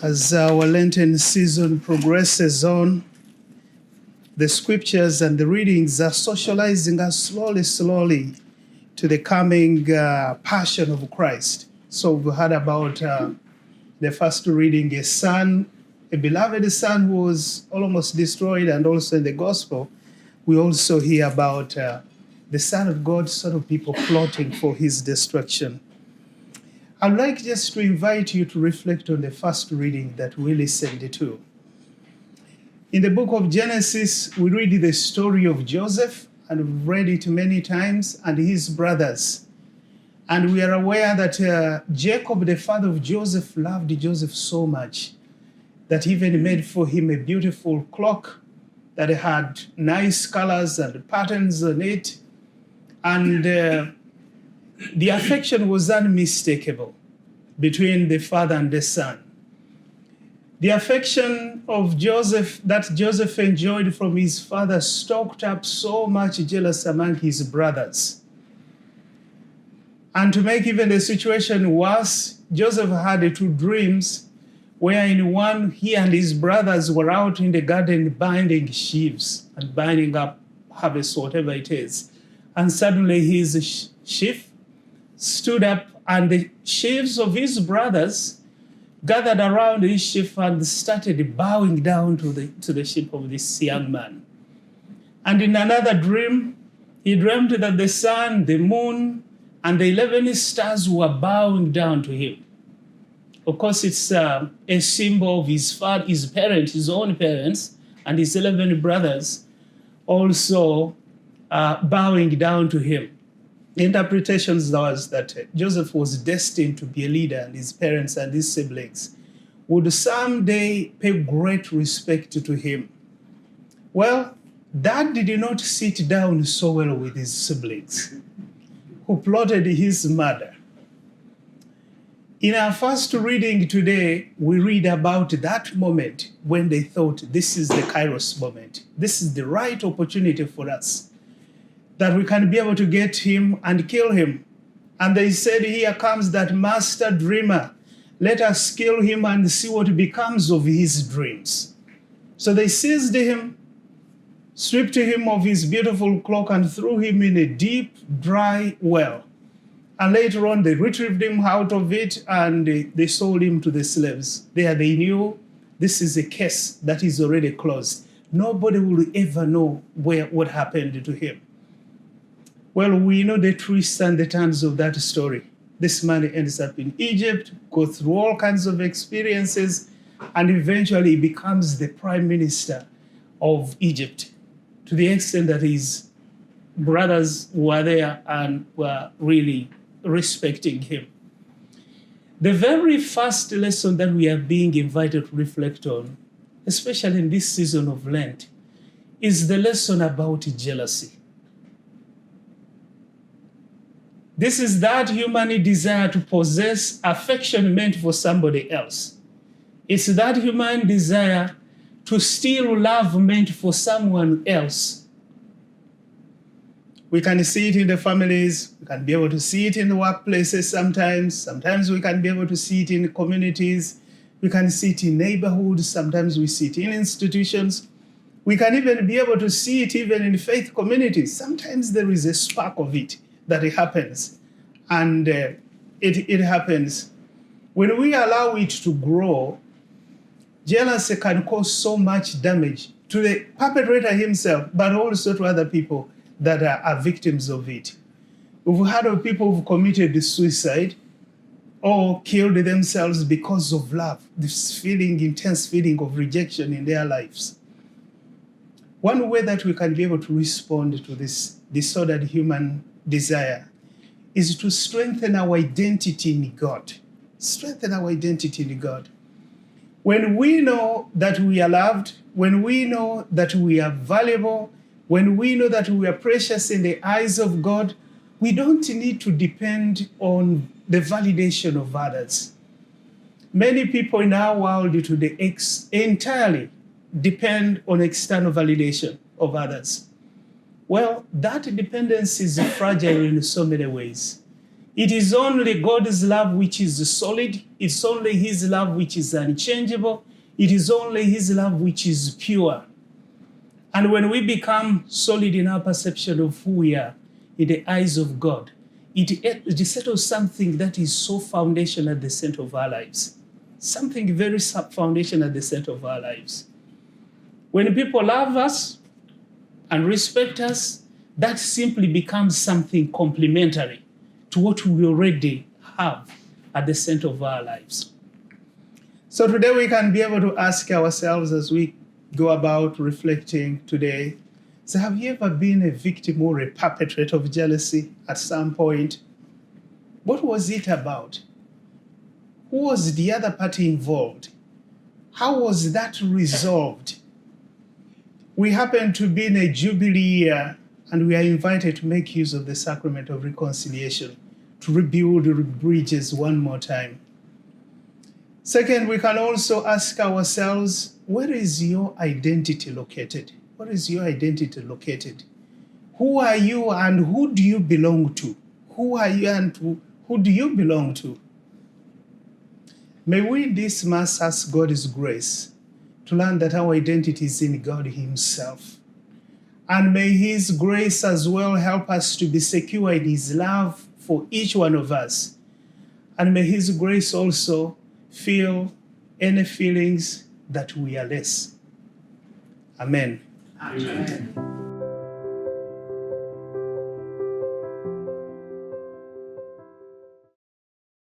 As our Lenten season progresses on, the scriptures and the readings are socializing us slowly to the coming passion of Christ. So we heard about the first reading, a beloved son who was almost destroyed, and also in the gospel, we also hear about the Son of God, Son of people plotting for his destruction. I'd like just to invite you to reflect on the first reading that we listened to. In the book of Genesis, we read the story of Joseph, and we've read it many times, and his brothers. And we are aware that Jacob, the father of Joseph, loved Joseph so much that he even made for him a beautiful cloak that had nice colors and patterns on it. And the affection was unmistakable between the father and the son. The affection of Joseph that Joseph enjoyed from his father stoked up so much jealousy among his brothers. And to make even the situation worse, Joseph had two dreams, where in one he and his brothers were out in the garden binding sheaves and binding up harvest, whatever it is. And suddenly his sheaf stood up, and the sheaves of his brothers gathered around his sheaf and started bowing down to the sheep of this young man. And in another dream, he dreamt that the sun, the moon, and the 11 stars were bowing down to him. Of course, it's a symbol of his parents, his own parents, and his 11 brothers also bowing down to him. The interpretations was that Joseph was destined to be a leader, and his parents and his siblings would someday pay great respect to him. Well, Dad did not sit down so well with his siblings, who plotted his murder. In our first reading today, we read about that moment when they thought this is the Kairos moment. This is the right opportunity for us, that we can be able to get him and kill him. And they said, here comes that master dreamer. Let us kill him and see what becomes of his dreams. So they seized him, stripped him of his beautiful cloak, and threw him in a deep, dry well. And later on, they retrieved him out of it, and they sold him to the slaves. There they knew this is a case that is already closed. Nobody will ever know what happened to him. Well, we know the twists and the turns of that story. This man ends up in Egypt, goes through all kinds of experiences, and eventually becomes the prime minister of Egypt, to the extent that his brothers were there and were really respecting him. The very first lesson that we are being invited to reflect on, especially in this season of Lent, is the lesson about jealousy. This is that human desire to possess affection meant for somebody else. It's that human desire to steal love meant for someone else. We can see it in the families. We can be able to see it in the workplaces sometimes. Sometimes we can be able to see it in communities. We can see it in neighborhoods. Sometimes we see it in institutions. We can even be able to see it even in faith communities. Sometimes there is a spark of it that it happens. And it happens. When we allow it to grow, jealousy can cause so much damage to the perpetrator himself, but also to other people that are victims of it. We've heard of people who've committed suicide or killed themselves because of love, this intense feeling of rejection in their lives. One way that we can be able to respond to this disordered human desire is to strengthen our identity in God. Strengthen our identity in God. When we know that we are loved, when we know that we are valuable, when we know that we are precious in the eyes of God, we don't need to depend on the validation of others. Many people in our world today entirely depend on external validation of others. Well, that dependence is fragile in so many ways. It is only God's love which is solid. It's only his love which is unchangeable. It is only his love which is pure. And when we become solid in our perception of who we are in the eyes of God, it settles something that is so foundational at the center of our lives. Something very foundational at the center of our lives. When people love us and respect us, that simply becomes something complementary to what we already have at the center of our lives. So today we can be able to ask ourselves as we go about reflecting today, so have you ever been a victim or a perpetrator of jealousy at some point? What was it about? Who was the other party involved? How was that resolved? We happen to be in a Jubilee year, and we are invited to make use of the sacrament of reconciliation to rebuild the bridges one more time. Second, we can also ask ourselves, where is your identity located? Where is your identity located? Who are you and who do you belong to? Who are you and who do you belong to? May we this Mass ask God's grace to learn that our identity is in God himself. And may his grace as well help us to be secure in his love for each one of us. And may his grace also feel any feelings that we are less. Amen. Amen.